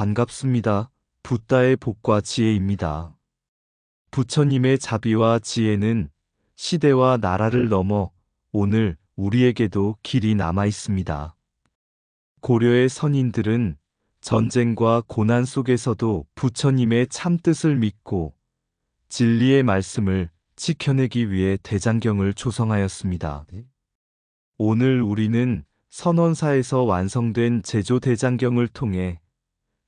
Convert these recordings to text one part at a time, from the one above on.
반갑습니다. 붓다의 복과 지혜입니다. 부처님의 자비와 지혜는 시대와 나라를 넘어 오늘 우리에게도 길이 남아 있습니다. 고려의 선인들은 전쟁과 고난 속에서도 부처님의 참뜻을 믿고 진리의 말씀을 지켜내기 위해 대장경을 조성하였습니다. 오늘 우리는 선원사에서 완성된 제조대장경을 통해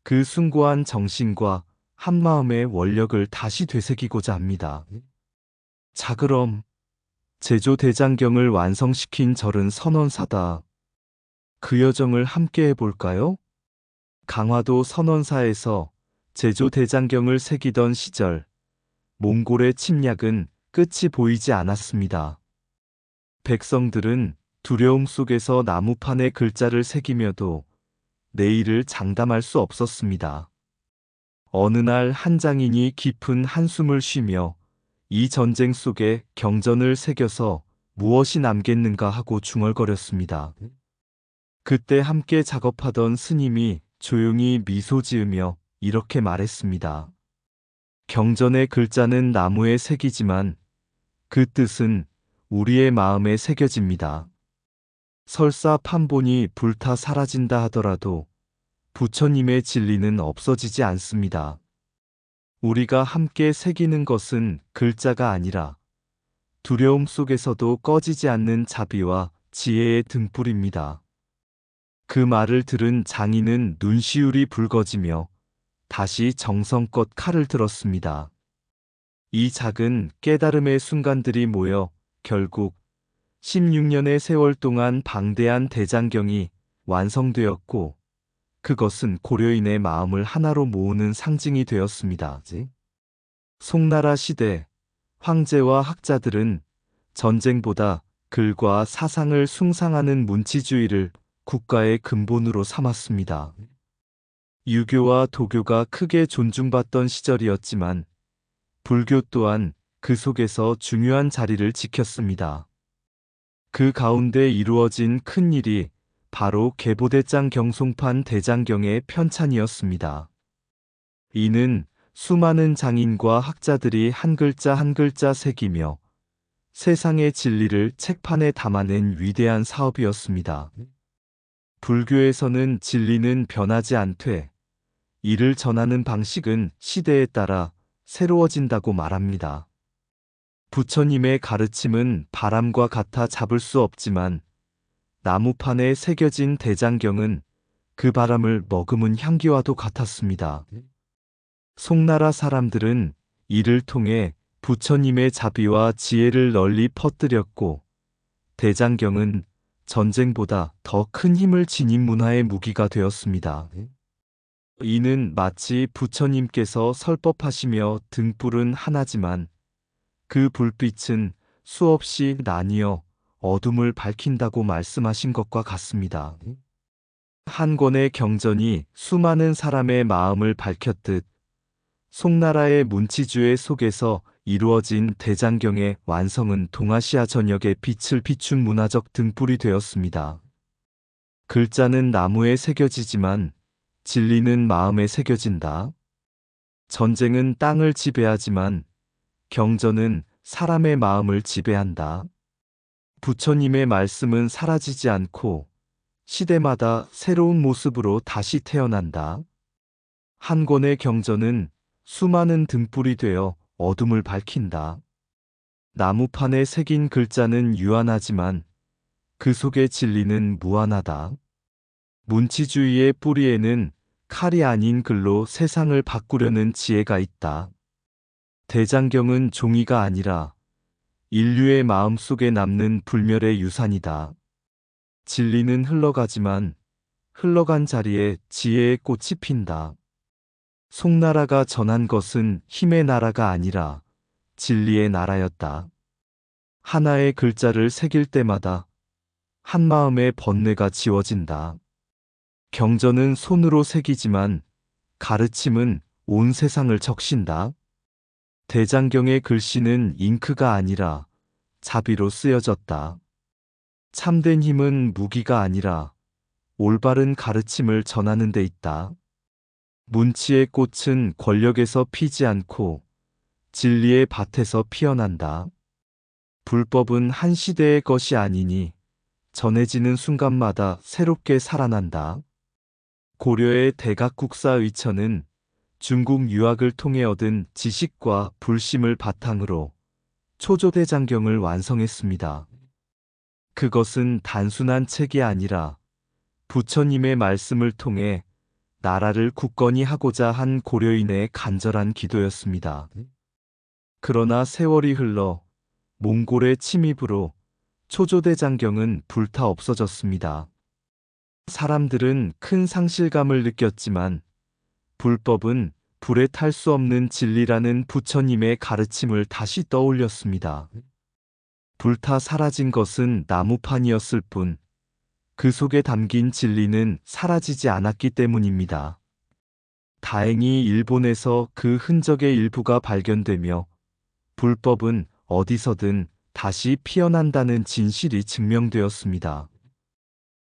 그 숭고한 정신과 한마음의 원력을 다시 되새기고자 합니다. 자, 그럼 제조대장경을 완성시킨 절은 선원사다. 그 여정을 함께 해볼까요? 강화도 선원사에서 제조대장경을 새기던 시절, 몽골의 침략은 끝이 보이지 않았습니다. 백성들은 두려움 속에서 나무판에 글자를 새기며도 내일을 장담할 수 없었습니다. 어느 날 한 장인이 깊은 한숨을 쉬며 이 전쟁 속에 경전을 새겨서 무엇이 남겠는가 하고 중얼거렸습니다. 그때 함께 작업하던 스님이 조용히 미소 지으며 이렇게 말했습니다. 경전의 글자는 나무에 새기지만 그 뜻은 우리의 마음에 새겨집니다. 설사 판본이 불타 사라진다 하더라도 부처님의 진리는 없어지지 않습니다. 우리가 함께 새기는 것은 글자가 아니라 두려움 속에서도 꺼지지 않는 자비와 지혜의 등불입니다. 그 말을 들은 장인은 눈시울이 붉어지며 다시 정성껏 칼을 들었습니다. 이 작은 깨달음의 순간들이 모여 결국 16년의 세월 동안 방대한 대장경이 완성되었고 그것은 고려인의 마음을 하나로 모으는 상징이 되었습니다. 송나라 시대 황제와 학자들은 전쟁보다 글과 사상을 숭상하는 문치주의를 국가의 근본으로 삼았습니다. 유교와 도교가 크게 존중받던 시절이었지만 불교 또한 그 속에서 중요한 자리를 지켰습니다. 그 가운데 이루어진 큰 일이 바로 계보대장 경송판 대장경의 편찬이었습니다. 이는 수많은 장인과 학자들이 한 글자 한 글자 새기며 세상의 진리를 책판에 담아낸 위대한 사업이었습니다. 불교에서는 진리는 변하지 않되 이를 전하는 방식은 시대에 따라 새로워진다고 말합니다. 부처님의 가르침은 바람과 같아 잡을 수 없지만 나무판에 새겨진 대장경은 그 바람을 머금은 향기와도 같았습니다. 송나라 사람들은 이를 통해 부처님의 자비와 지혜를 널리 퍼뜨렸고 대장경은 전쟁보다 더 큰 힘을 지닌 문화의 무기가 되었습니다. 이는 마치 부처님께서 설법하시며 등불은 하나지만 그 불빛은 수없이 나뉘어 어둠을 밝힌다고 말씀하신 것과 같습니다. 한 권의 경전이 수많은 사람의 마음을 밝혔듯 송나라의 문치주의 속에서 이루어진 대장경의 완성은 동아시아 전역에 빛을 비춘 문화적 등불이 되었습니다. 글자는 나무에 새겨지지만 진리는 마음에 새겨진다. 전쟁은 땅을 지배하지만 경전은 사람의 마음을 지배한다. 부처님의 말씀은 사라지지 않고 시대마다 새로운 모습으로 다시 태어난다. 한 권의 경전은 수많은 등불이 되어 어둠을 밝힌다. 나무판에 새긴 글자는 유한하지만 그 속의 진리는 무한하다. 문치주의의 뿌리에는 칼이 아닌 글로 세상을 바꾸려는 지혜가 있다. 대장경은 종이가 아니라 인류의 마음 속에 남는 불멸의 유산이다. 진리는 흘러가지만 흘러간 자리에 지혜의 꽃이 핀다. 송나라가 전한 것은 힘의 나라가 아니라 진리의 나라였다. 하나의 글자를 새길 때마다 한 마음의 번뇌가 지워진다. 경전은 손으로 새기지만 가르침은 온 세상을 적신다. 대장경의 글씨는 잉크가 아니라 자비로 쓰여졌다. 참된 힘은 무기가 아니라 올바른 가르침을 전하는 데 있다. 문치의 꽃은 권력에서 피지 않고 진리의 밭에서 피어난다. 불법은 한 시대의 것이 아니니 전해지는 순간마다 새롭게 살아난다. 고려의 대각국사 의천은 중국 유학을 통해 얻은 지식과 불심을 바탕으로 초조대장경을 완성했습니다. 그것은 단순한 책이 아니라 부처님의 말씀을 통해 나라를 굳건히 하고자 한 고려인의 간절한 기도였습니다. 그러나 세월이 흘러 몽골의 침입으로 초조대장경은 불타 없어졌습니다. 사람들은 큰 상실감을 느꼈지만 불법은 불에 탈 수 없는 진리라는 부처님의 가르침을 다시 떠올렸습니다. 불타 사라진 것은 나무판이었을 뿐 그 속에 담긴 진리는 사라지지 않았기 때문입니다. 다행히 일본에서 그 흔적의 일부가 발견되며 불법은 어디서든 다시 피어난다는 진실이 증명되었습니다.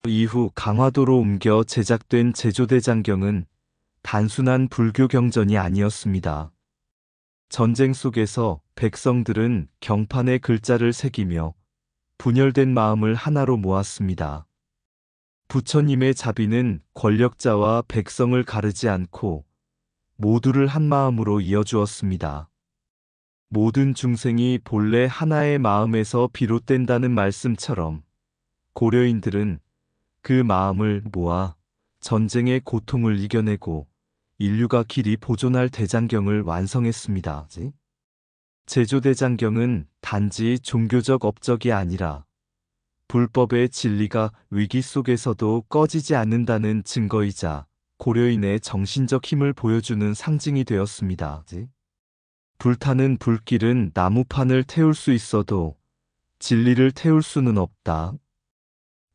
이후 강화도로 옮겨 제작된 제조대장경은 단순한 불교 경전이 아니었습니다. 전쟁 속에서 백성들은 경판에 글자를 새기며 분열된 마음을 하나로 모았습니다. 부처님의 자비는 권력자와 백성을 가르지 않고 모두를 한 마음으로 이어주었습니다. 모든 중생이 본래 하나의 마음에서 비롯된다는 말씀처럼 고려인들은 그 마음을 모아 전쟁의 고통을 이겨내고 인류가 길이 보존할 대장경을 완성했습니다. 제조대장경은 단지 종교적 업적이 아니라 불법의 진리가 위기 속에서도 꺼지지 않는다는 증거이자 고려인의 정신적 힘을 보여주는 상징이 되었습니다. 불타는 불길은 나무판을 태울 수 있어도 진리를 태울 수는 없다.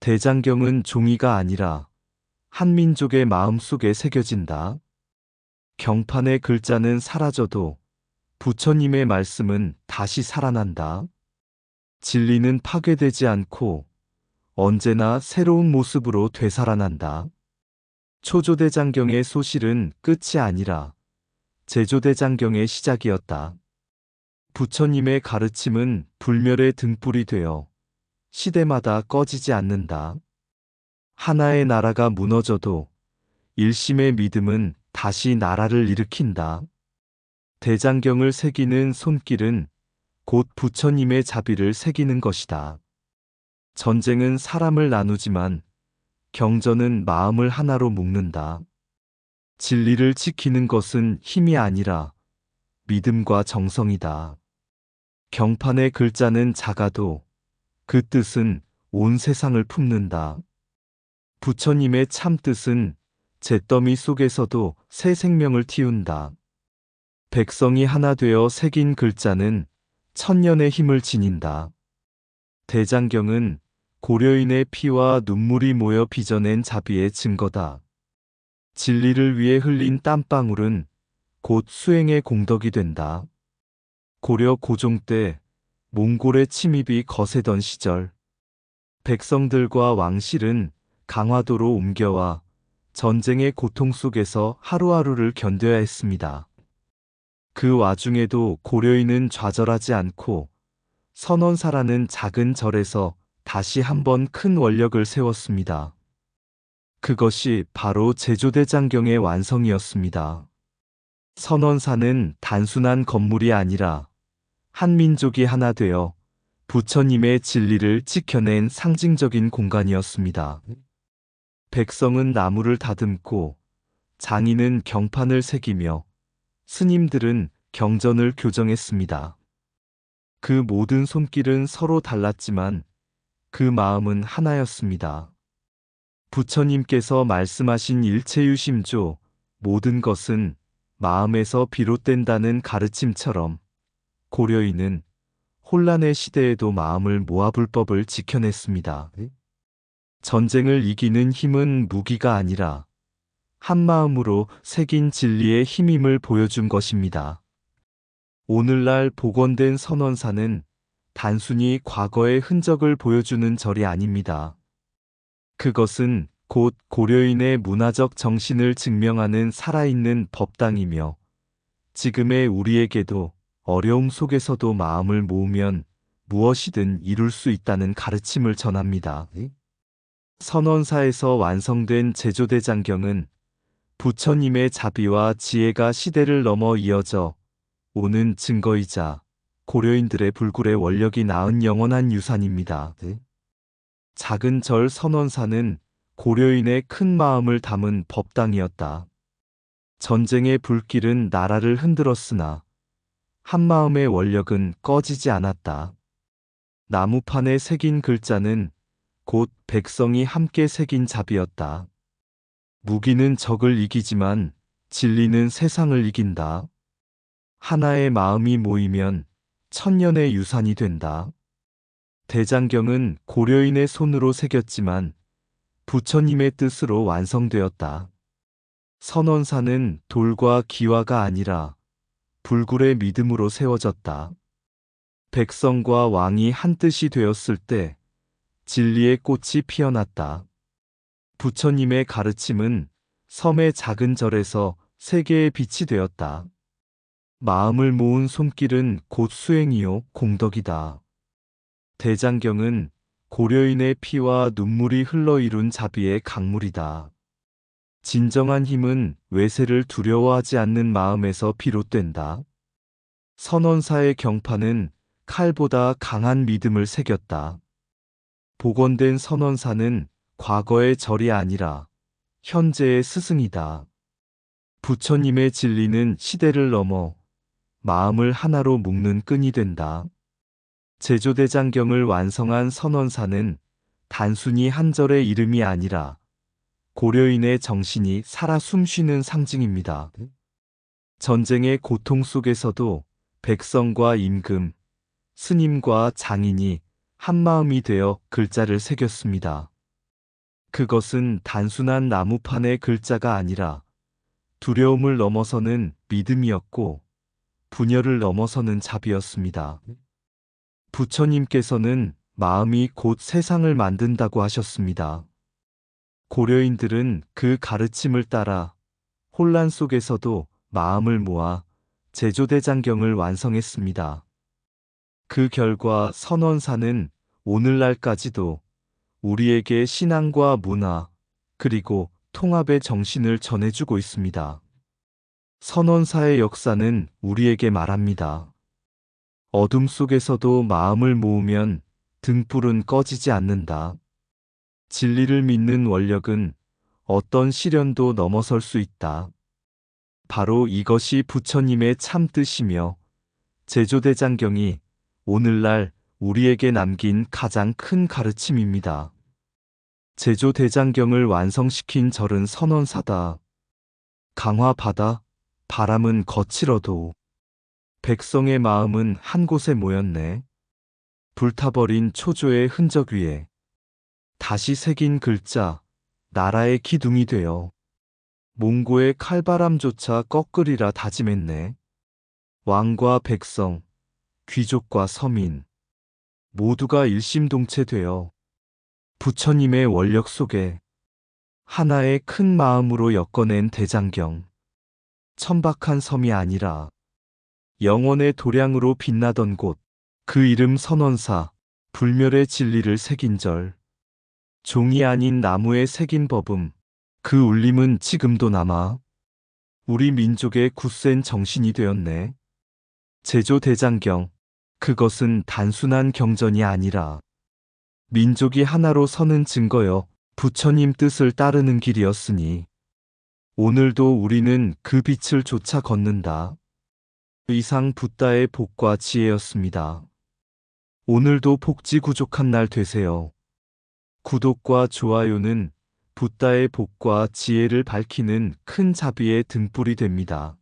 대장경은 종이가 아니라 한 민족의 마음 속에 새겨진다. 경판의 글자는 사라져도 부처님의 말씀은 다시 살아난다. 진리는 파괴되지 않고 언제나 새로운 모습으로 되살아난다. 초조대장경의 소실은 끝이 아니라 제조대장경의 시작이었다. 부처님의 가르침은 불멸의 등불이 되어 시대마다 꺼지지 않는다. 하나의 나라가 무너져도 일심의 믿음은 다시 나라를 일으킨다. 대장경을 새기는 손길은 곧 부처님의 자비를 새기는 것이다. 전쟁은 사람을 나누지만 경전은 마음을 하나로 묶는다. 진리를 지키는 것은 힘이 아니라 믿음과 정성이다. 경판의 글자는 작아도 그 뜻은 온 세상을 품는다. 부처님의 참 뜻은 잿더미 속에서도 새 생명을 틔운다. 백성이 하나 되어 새긴 글자는 천년의 힘을 지닌다. 대장경은 고려인의 피와 눈물이 모여 빚어낸 자비의 증거다. 진리를 위해 흘린 땀방울은 곧 수행의 공덕이 된다. 고려 고종 때 몽골의 침입이 거세던 시절, 백성들과 왕실은 강화도로 옮겨와 전쟁의 고통 속에서 하루하루를 견뎌야 했습니다. 그 와중에도 고려인은 좌절하지 않고 선원사라는 작은 절에서 다시 한번 큰 원력을 세웠습니다. 그것이 바로 제조대장경의 완성이었습니다. 선원사는 단순한 건물이 아니라 한 민족이 하나 되어 부처님의 진리를 지켜낸 상징적인 공간이었습니다. 백성은 나무를 다듬고 장인은 경판을 새기며 스님들은 경전을 교정했습니다. 그 모든 손길은 서로 달랐지만 그 마음은 하나였습니다. 부처님께서 말씀하신 일체유심조, 모든 것은 마음에서 비롯된다는 가르침처럼 고려인은 혼란의 시대에도 마음을 모아 불법을 지켜냈습니다. 전쟁을 이기는 힘은 무기가 아니라 한 마음으로 새긴 진리의 힘임을 보여준 것입니다. 오늘날 복원된 선원사는 단순히 과거의 흔적을 보여주는 절이 아닙니다. 그것은 곧 고려인의 문화적 정신을 증명하는 살아있는 법당이며 지금의 우리에게도 어려움 속에서도 마음을 모으면 무엇이든 이룰 수 있다는 가르침을 전합니다. 선원사에서 완성된 제조대장경은 부처님의 자비와 지혜가 시대를 넘어 이어져 오는 증거이자 고려인들의 불굴의 원력이 낳은 영원한 유산입니다. 작은 절 선원사는 고려인의 큰 마음을 담은 법당이었다. 전쟁의 불길은 나라를 흔들었으나 한마음의 원력은 꺼지지 않았다. 나무판에 새긴 글자는 곧 백성이 함께 새긴 자비였다. 무기는 적을 이기지만 진리는 세상을 이긴다. 하나의 마음이 모이면 천년의 유산이 된다. 대장경은 고려인의 손으로 새겼지만 부처님의 뜻으로 완성되었다. 선원사는 돌과 기와가 아니라 불굴의 믿음으로 세워졌다. 백성과 왕이 한 뜻이 되었을 때 진리의 꽃이 피어났다. 부처님의 가르침은 섬의 작은 절에서 세계의 빛이 되었다. 마음을 모은 손길은 곧 수행이요 공덕이다. 대장경은 고려인의 피와 눈물이 흘러 이룬 자비의 강물이다. 진정한 힘은 외세를 두려워하지 않는 마음에서 비롯된다. 선원사의 경파는 칼보다 강한 믿음을 새겼다. 복원된 선원사는 과거의 절이 아니라 현재의 스승이다. 부처님의 진리는 시대를 넘어 마음을 하나로 묶는 끈이 된다. 제조대장경을 완성한 선원사는 단순히 한 절의 이름이 아니라 고려인의 정신이 살아 숨쉬는 상징입니다. 전쟁의 고통 속에서도 백성과 임금, 스님과 장인이 한마음이 되어 글자를 새겼습니다. 그것은 단순한 나무판의 글자가 아니라 두려움을 넘어서는 믿음이었고 분열을 넘어서는 자비였습니다. 부처님께서는 마음이 곧 세상을 만든다고 하셨습니다. 고려인들은 그 가르침을 따라 혼란 속에서도 마음을 모아 제조대장경을 완성했습니다. 그 결과 선원사는 오늘날까지도 우리에게 신앙과 문화, 그리고 통합의 정신을 전해주고 있습니다. 선원사의 역사는 우리에게 말합니다. 어둠 속에서도 마음을 모으면 등불은 꺼지지 않는다. 진리를 믿는 원력은 어떤 시련도 넘어설 수 있다. 바로 이것이 부처님의 참 뜻이며 제조대장경이 오늘날 우리에게 남긴 가장 큰 가르침입니다. 제조대장경을 완성시킨 절은 선원사다. 강화바다, 바람은 거칠어도 백성의 마음은 한 곳에 모였네. 불타버린 초조의 흔적 위에 다시 새긴 글자, 나라의 기둥이 되어 몽고의 칼바람조차 꺾으리라 다짐했네. 왕과 백성, 귀족과 서민 모두가 일심동체되어 부처님의 원력 속에 하나의 큰 마음으로 엮어낸 대장경. 천박한 섬이 아니라 영원의 도량으로 빛나던 곳, 그 이름 선원사, 불멸의 진리를 새긴 절. 종이 아닌 나무에 새긴 법음, 그 울림은 지금도 남아 우리 민족의 굳센 정신이 되었네. 제조대장경, 그것은 단순한 경전이 아니라 민족이 하나로 서는 증거여 부처님 뜻을 따르는 길이었으니 오늘도 우리는 그 빛을 쫓아 걷는다. 이상 붓다의 복과 지혜였습니다. 오늘도 복지구족한 날 되세요. 구독과 좋아요는 붓다의 복과 지혜를 밝히는 큰 자비의 등불이 됩니다.